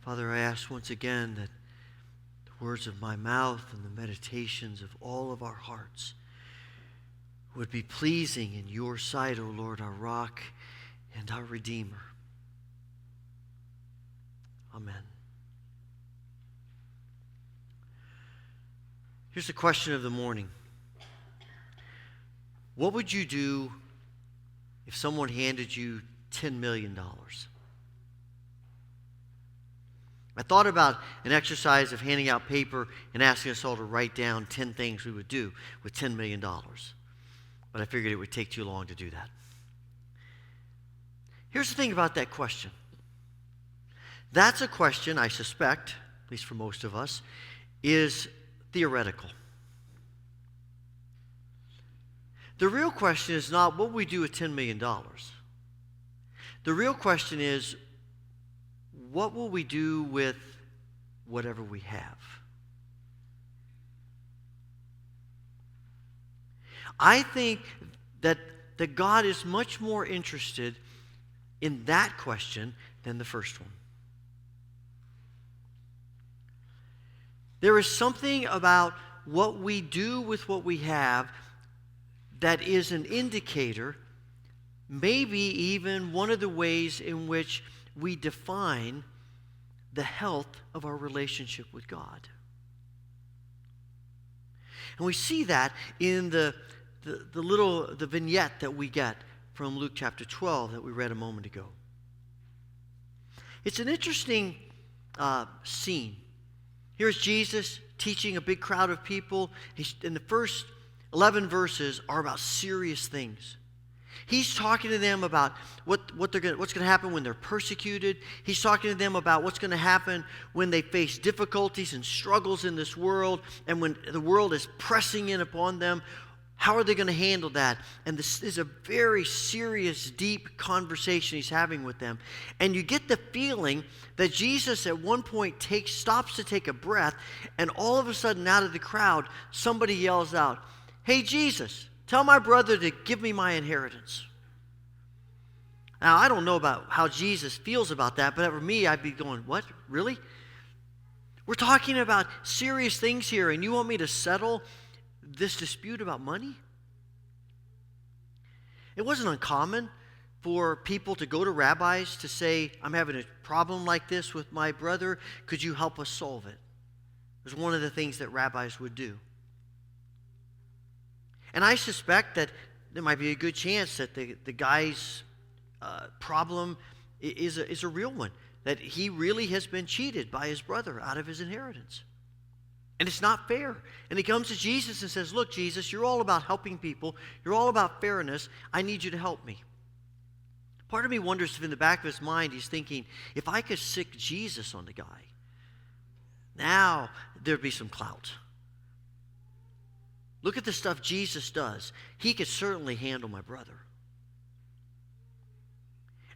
Father, I ask once again that the words of my mouth and the meditations of all of our hearts would be pleasing in your sight, O Lord, our rock and our Redeemer. Amen. Here's the question of the morning. What would you do if someone handed you $10 million? I thought about an exercise of handing out paper and asking us all to write down 10 things we would do with $10 million. But I figured it would take too long to do that. Here's the thing about that question. That's a question, I suspect, at least for most of us, is theoretical. The real question is not what we do with $10 million. The real question is, what will we do with whatever we have? I think that God is much more interested in that question than the first one. There is something about what we do with what we have that is an indicator, maybe even one of the ways in which we define the health of our relationship with God. And we see that in the vignette that we get from Luke chapter 12 that we read a moment ago. It's an interesting scene. Here's Jesus teaching a big crowd of people. In the first 11 verses are about serious things. He's talking to them about what's going to happen when they're persecuted. He's talking to them about what's going to happen when they face difficulties and struggles in this world, and when the world is pressing in upon them. How are they going to handle that? And this is a very serious, deep conversation he's having with them. And you get the feeling that Jesus at one point stops to take a breath, and all of a sudden out of the crowd, somebody yells out, "Hey, Jesus, tell my brother to give me my inheritance." Now, I don't know about how Jesus feels about that, but for me, I'd be going, what? Really? We're talking about serious things here, and you want me to settle this dispute about money? It wasn't uncommon for people to go to rabbis to say, "I'm having a problem like this with my brother. Could you help us solve it?" It was one of the things that rabbis would do. And I suspect that there might be a good chance that the guy's problem is a real one, that he really has been cheated by his brother out of his inheritance. And it's not fair. And he comes to Jesus and says, "Look, Jesus, you're all about helping people. You're all about fairness. I need you to help me." Part of me wonders if in the back of his mind he's thinking, if I could sick Jesus on the guy, now there'd be some clout. Look at the stuff Jesus does. He could certainly handle my brother.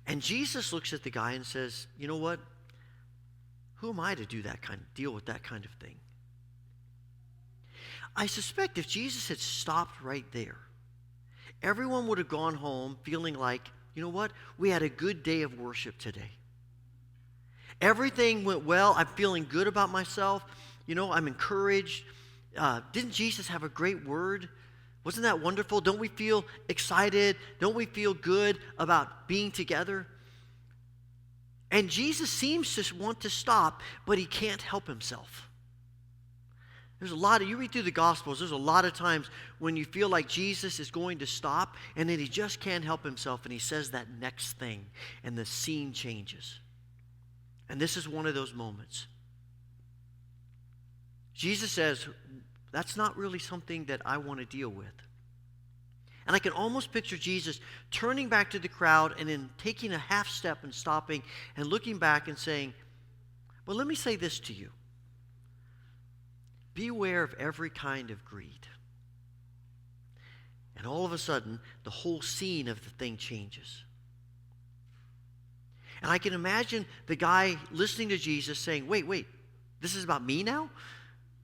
And Jesus looks at the guy and says, "You know what? Who am I to deal with that kind of thing?" I suspect if Jesus had stopped right there, everyone would have gone home feeling like, you know what? We had a good day of worship today. Everything went well. I'm feeling good about myself. I'm encouraged. Didn't Jesus have a great word? Wasn't that wonderful? Don't we feel excited? Don't we feel good about being together? And Jesus seems to want to stop, but he can't help himself. You read through the Gospels, there's a lot of times when you feel like Jesus is going to stop, and then he just can't help himself, and he says that next thing, and the scene changes. And this is one of those moments. Jesus says, "That's not really something that I want to deal with." And I can almost picture Jesus turning back to the crowd and then taking a half step and stopping and looking back and saying, "Well, let me say this to you. Beware of every kind of greed." And all of a sudden, the whole scene of the thing changes. And I can imagine the guy listening to Jesus saying, wait, this is about me now?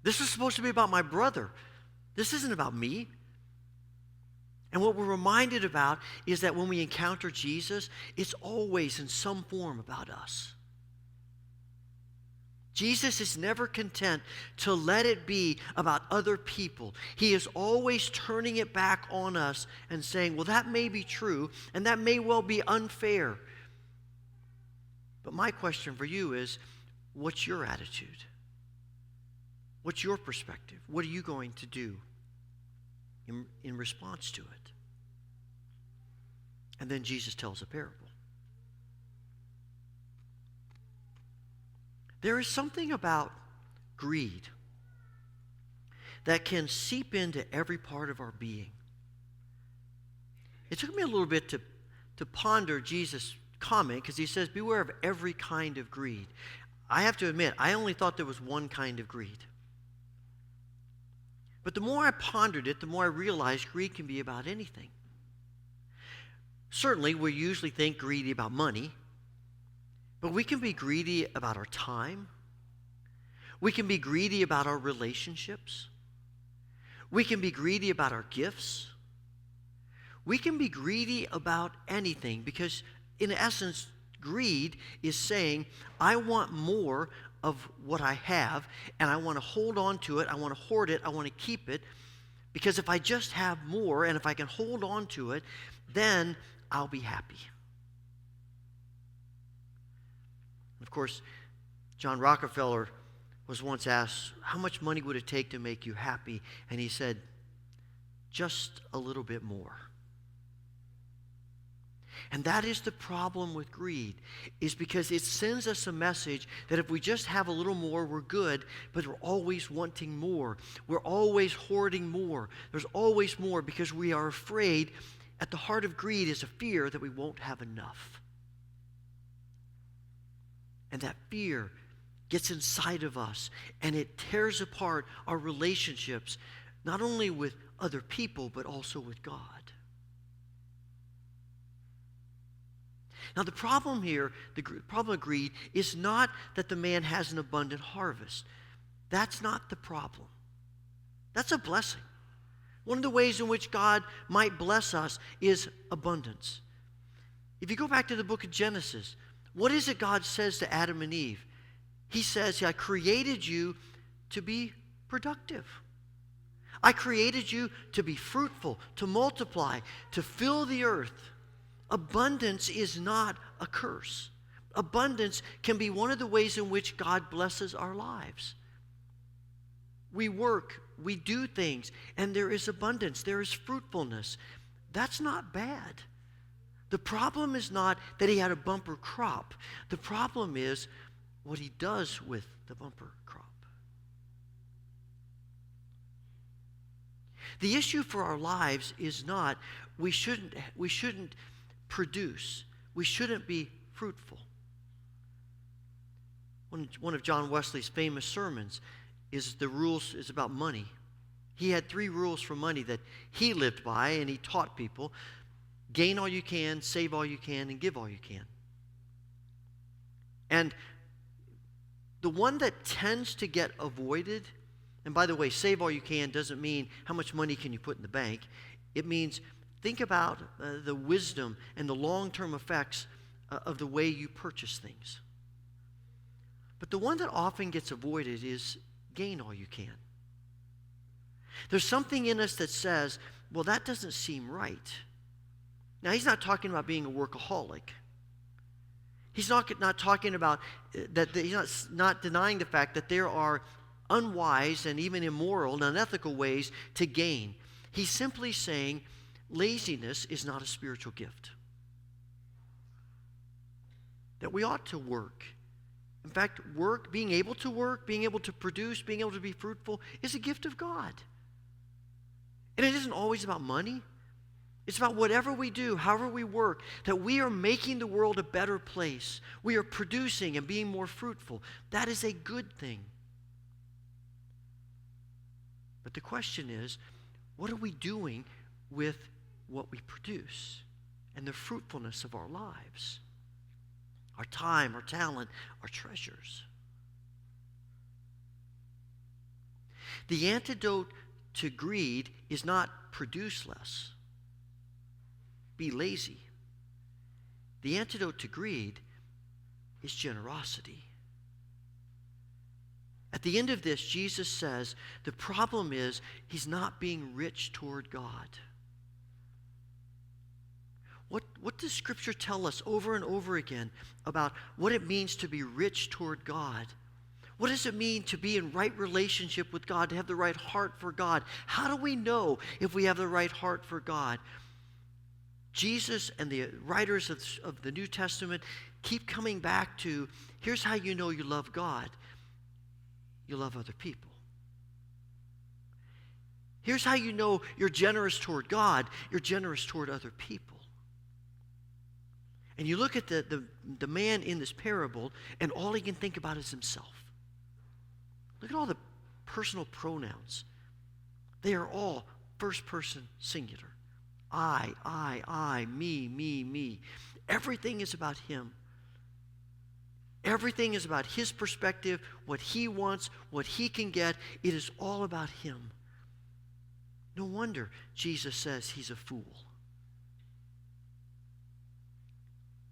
This is supposed to be about my brother. This isn't about me. And what we're reminded about is that when we encounter Jesus, it's always in some form about us. Jesus is never content to let it be about other people. He is always turning it back on us and saying, well, that may be true, and that may well be unfair. But my question for you is, what's your attitude? What's your perspective? What are you going to do in response to it? And then Jesus tells a parable. There is something about greed that can seep into every part of our being. It took me a little bit to ponder Jesus' comment, because he says, beware of every kind of greed. I have to admit, I only thought there was one kind of greed. But the more I pondered it, the more I realized greed can be about anything. Certainly, we usually think greedy about money, but we can be greedy about our time. We can be greedy about our relationships. We can be greedy about our gifts. We can be greedy about anything because, in essence, greed is saying, I want more of what I have, and I want to hold on to it. I want to hoard it. I want to keep it, because if I just have more and if I can hold on to it, then I'll be happy. Of course, John Rockefeller was once asked, how much money would it take to make you happy? And he said, just a little bit more. And that is the problem with greed, is because it sends us a message that if we just have a little more, we're good, but we're always wanting more. We're always hoarding more. There's always more because we are afraid. At the heart of greed is a fear that we won't have enough. And that fear gets inside of us, and it tears apart our relationships, not only with other people, but also with God. Now, the problem here, the problem of greed, is not that the man has an abundant harvest. That's not the problem. That's a blessing. One of the ways in which God might bless us is abundance. If you go back to the book of Genesis, what is it God says to Adam and Eve? He says, I created you to be productive. I created you to be fruitful, to multiply, to fill the earth. Abundance is not a curse. Abundance can be one of the ways in which God blesses our lives. We work, we do things, and there is abundance, there is fruitfulness. That's not bad. The problem is not that he had a bumper crop. The problem is what he does with the bumper crop. The issue for our lives is not we shouldn't produce. We shouldn't be fruitful. One of John Wesley's famous sermons is about money. He had 3 rules for money that he lived by, and he taught people. Gain all you can, save all you can, and give all you can. And the one that tends to get avoided, and by the way, save all you can doesn't mean how much money can you put in the bank. It means think about the wisdom and the long-term effects of the way you purchase things. But the one that often gets avoided is gain all you can. There's something in us that says, well, that doesn't seem right. Now, he's not talking about being a workaholic. He's not talking about that. He's not denying the fact that there are unwise and even immoral and unethical ways to gain. He's simply saying laziness is not a spiritual gift. That we ought to work. In fact, being able to produce, being able to be fruitful is a gift of God. And it isn't always about money. It's about whatever we do, however we work, that we are making the world a better place. We are producing and being more fruitful. That is a good thing. But the question is, what are we doing with what we produce and the fruitfulness of our lives? Our time, our talent, our treasures. The antidote to greed is not produce less. Be lazy. The antidote to greed is generosity. At the end of this, Jesus says the problem is he's not being rich toward God. What does Scripture tell us over and over again about what it means to be rich toward God? What does it mean to be in right relationship with God, to have the right heart for God? How do we know if we have the right heart for God? Jesus and the writers of the New Testament keep coming back to, here's how you know you love God. You love other people. Here's how you know you're generous toward God. You're generous toward other people. And you look at the man in this parable, and all he can think about is himself. Look at all the personal pronouns. They are all first person singular. I, me, me. Everything is about him. Everything is about his perspective, what he wants, what he can get. It is all about him. No wonder Jesus says he's a fool.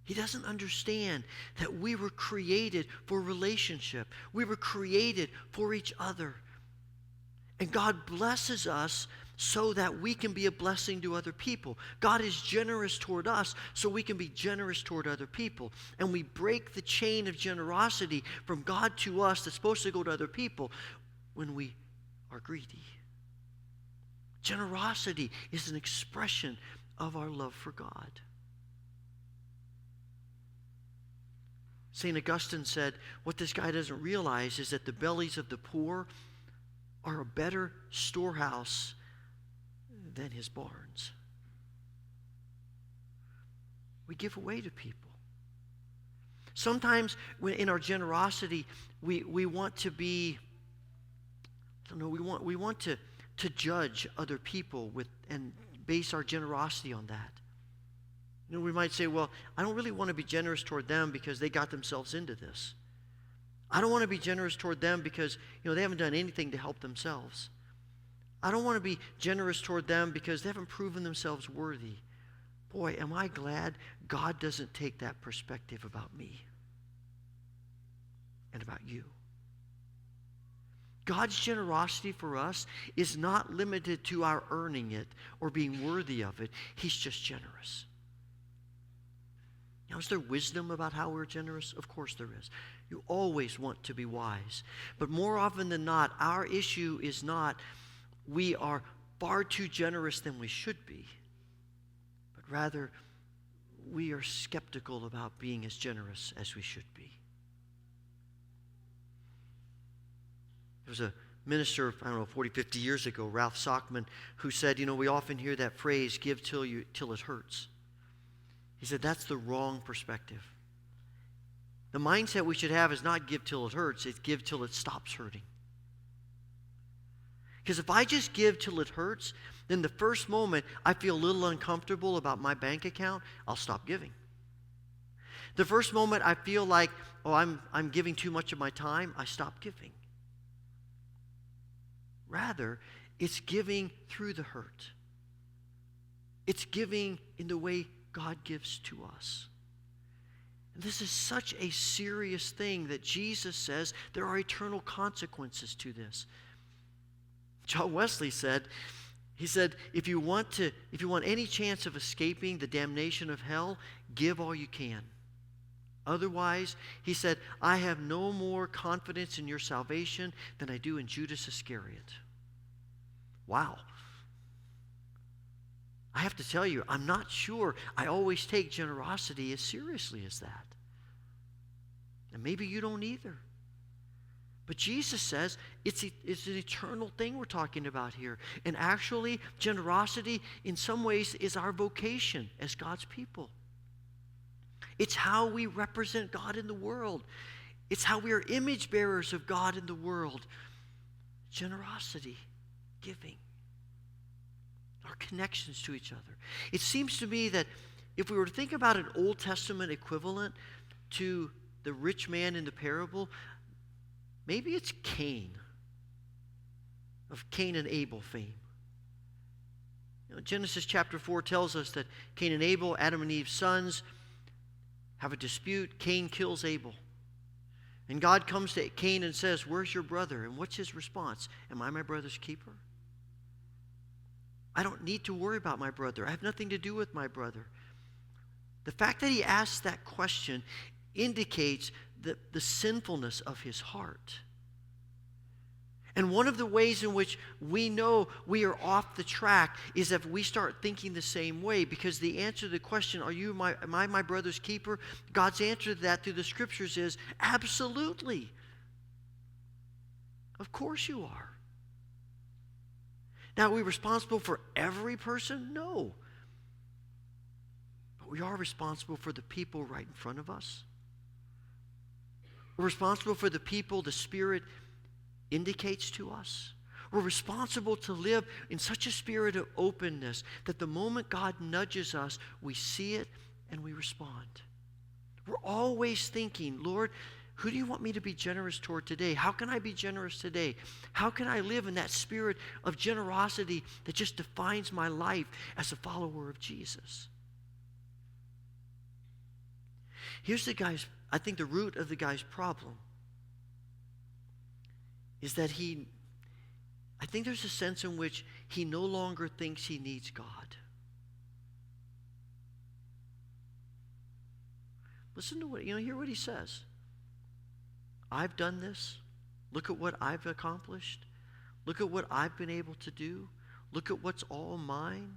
He doesn't understand that we were created for relationship. We were created for each other. And God blesses us so that we can be a blessing to other people. God is generous toward us so we can be generous toward other people. And we break the chain of generosity from God to us that's supposed to go to other people when we are greedy. Generosity is an expression of our love for God. St. Augustine said, what this guy doesn't realize is that the bellies of the poor are a better storehouse than his barns. We give away to people. Sometimes when in our generosity, we want to be, we want to judge other people and base our generosity on that. We might say, well, I don't really want to be generous toward them because they got themselves into this. I don't want to be generous toward them because, they haven't done anything to help themselves. I don't want to be generous toward them because they haven't proven themselves worthy. Boy, am I glad God doesn't take that perspective about me and about you. God's generosity for us is not limited to our earning it or being worthy of it. He's just generous. Now, is there wisdom about how we're generous? Of course there is. You always want to be wise. But more often than not, our issue is not we are far too generous than we should be, but rather we are skeptical about being as generous as we should be. There was a minister, 40, 50 years ago, Ralph Sockman, who said, we often hear that phrase, give till it hurts. He said, that's the wrong perspective. The mindset we should have is not give till it hurts, it's give till it stops hurting. Because if I just give till it hurts, then the first moment I feel a little uncomfortable about my bank account, I'll stop giving. The first moment I feel like, I'm giving too much of my time, I stop giving. Rather, it's giving through the hurt. It's giving in the way God gives to us. And this is such a serious thing that Jesus says there are eternal consequences to this. John Wesley said, if you want any chance of escaping the damnation of hell, give all you can. Otherwise, he said, I have no more confidence in your salvation than I do in Judas Iscariot. Wow. I have to tell you, I'm not sure I always take generosity as seriously as that. And maybe you don't either. But Jesus says it's an eternal thing we're talking about here. And actually, generosity in some ways is our vocation as God's people. It's how we represent God in the world. It's how we are image bearers of God in the world. Generosity, giving, our connections to each other. It seems to me that if we were to think about an Old Testament equivalent to the rich man in the parable, maybe it's Cain, of Cain and Abel fame. Genesis chapter 4 tells us that Cain and Abel, Adam and Eve's sons, have a dispute. Cain kills Abel. And God comes to Cain and says, where's your brother? And what's his response? Am I my brother's keeper? I don't need to worry about my brother. I have nothing to do with my brother. The fact that he asks that question indicates the sinfulness of his heart. And one of the ways in which we know we are off the track is if we start thinking the same way, because the answer to the question, am I my brother's keeper? God's answer to that through the scriptures is absolutely. Of course you are. Now, are we responsible for every person? No. But we are responsible for the people right in front of us. We're responsible for the people the Spirit indicates to us. We're responsible to live in such a spirit of openness that the moment God nudges us, we see it and we respond. We're always thinking, Lord, who do you want me to be generous toward today? How can I be generous today? How can I live in that spirit of generosity that just defines my life as a follower of Jesus? Here's I think the root of the guy's problem is that I think there's a sense in which he no longer thinks he needs God. Listen to hear what he says. I've done this. Look at what I've accomplished. Look at what I've been able to do. Look at what's all mine.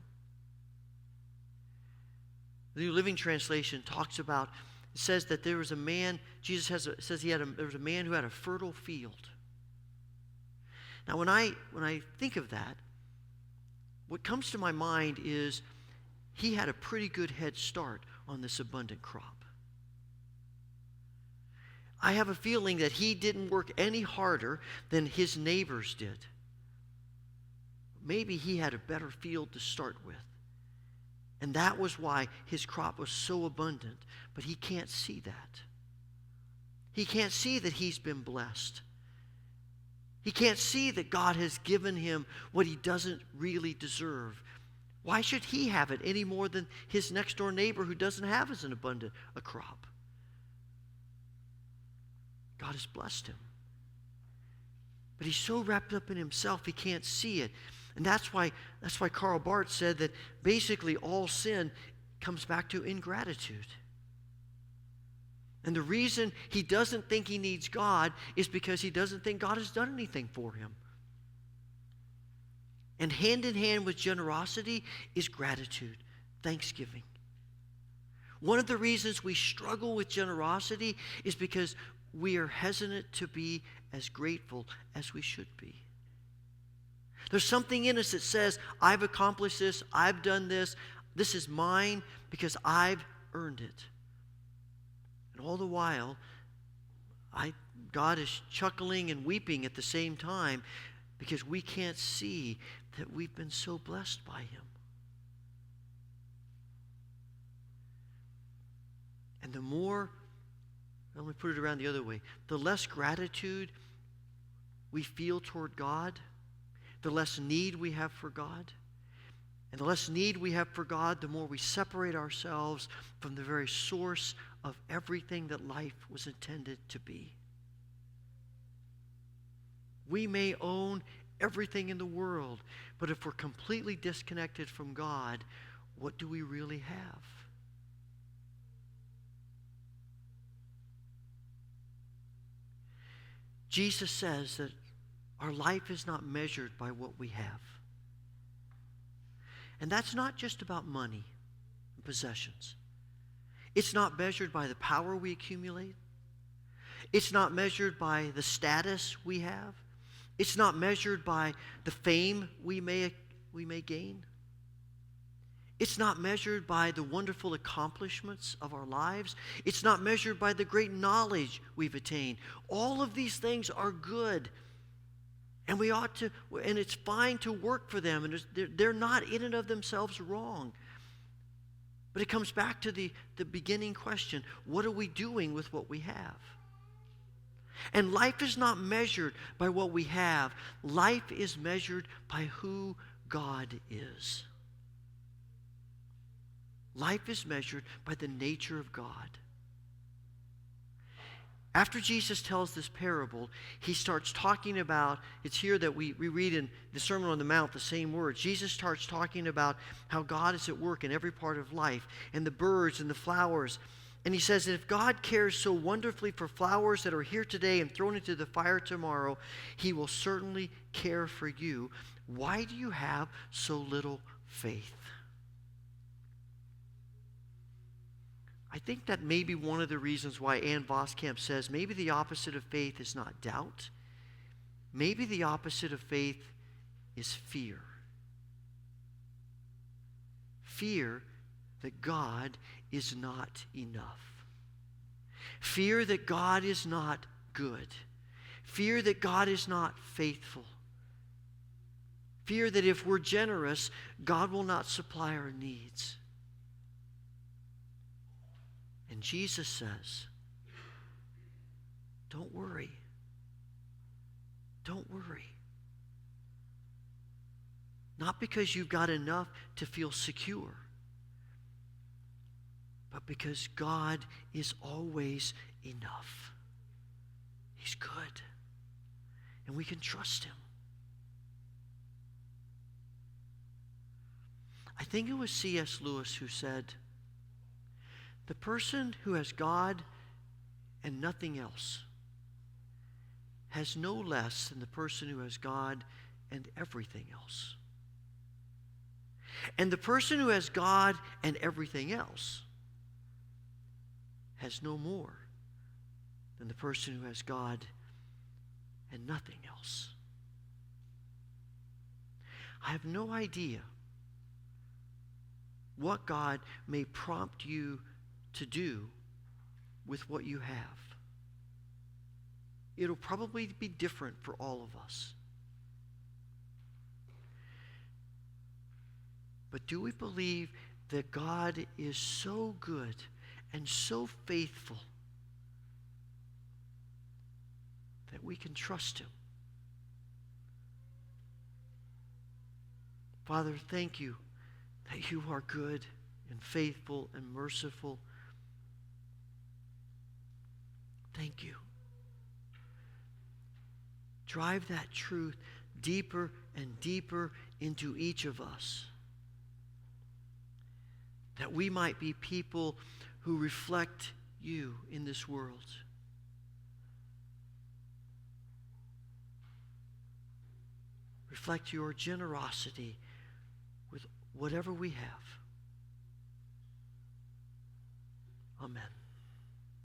The New Living Translation talks about, it says that there was a man, Jesus says there was a man who had a fertile field. Now, when I think of that, what comes to my mind is he had a pretty good head start on this abundant crop. I have a feeling that he didn't work any harder than his neighbors did. Maybe he had a better field to start with. And that was why his crop was so abundant. But he can't see that. He can't see that he's been blessed. He can't see that God has given him what he doesn't really deserve. Why should he have it any more than his next door neighbor who doesn't have as an abundant a crop? God has blessed him. But he's so wrapped up in himself he can't see it. And that's why Karl Barth said that basically all sin comes back to ingratitude. And the reason he doesn't think he needs God is because he doesn't think God has done anything for him. And hand in hand with generosity is gratitude, thanksgiving. One of the reasons we struggle with generosity is because we are hesitant to be as grateful as we should be. There's something in us that says, I've accomplished this, I've done this, this is mine because I've earned it. And all the while, God is chuckling and weeping at the same time because we can't see that we've been so blessed by him. And the more, let me put it around the other way, the less gratitude we feel toward God, the less need we have for God. And the less need we have for God, the more we separate ourselves from the very source of everything that life was intended to be. We may own everything in the world, but if we're completely disconnected from God, what do we really have? Jesus says that our life is not measured by what we have. And that's not just about money and possessions. It's not measured by the power we accumulate. It's not measured by the status we have. It's not measured by the fame we may gain. It's not measured by the wonderful accomplishments of our lives. It's not measured by the great knowledge we've attained. All of these things are good. And we ought to, and it's fine to work for them, and they're not in and of themselves wrong. But it comes back to the beginning question, what are we doing with what we have? And life is not measured by what we have. Life is measured by who God is. Life is measured by the nature of God. After Jesus tells this parable, he starts talking about, it's here that we read in the Sermon on the Mount the same words. Jesus starts talking about how God is at work in every part of life, and the birds and the flowers. And he says that if God cares so wonderfully for flowers that are here today and thrown into the fire tomorrow, he will certainly care for you. Why do you have so little faith? I think that may be one of the reasons why Ann Voskamp says maybe the opposite of faith is not doubt. Maybe the opposite of faith is fear. Fear that God is not enough. Fear that God is not good. Fear that God is not faithful. Fear that if we're generous, God will not supply our needs. And Jesus says, don't worry. Don't worry. Not because you've got enough to feel secure, but because God is always enough. He's good. And we can trust him. I think it was C.S. Lewis who said, the person who has God and nothing else has no less than the person who has God and everything else. And the person who has God and everything else has no more than the person who has God and nothing else. I have no idea what God may prompt you to do with what you have. It'll probably be different for all of us. But do we believe that God is so good and so faithful that we can trust him? Father, thank you that you are good and faithful and merciful. Thank you. Drive that truth deeper and deeper into each of us, that we might be people who reflect you in this world. Reflect your generosity with whatever we have. Amen.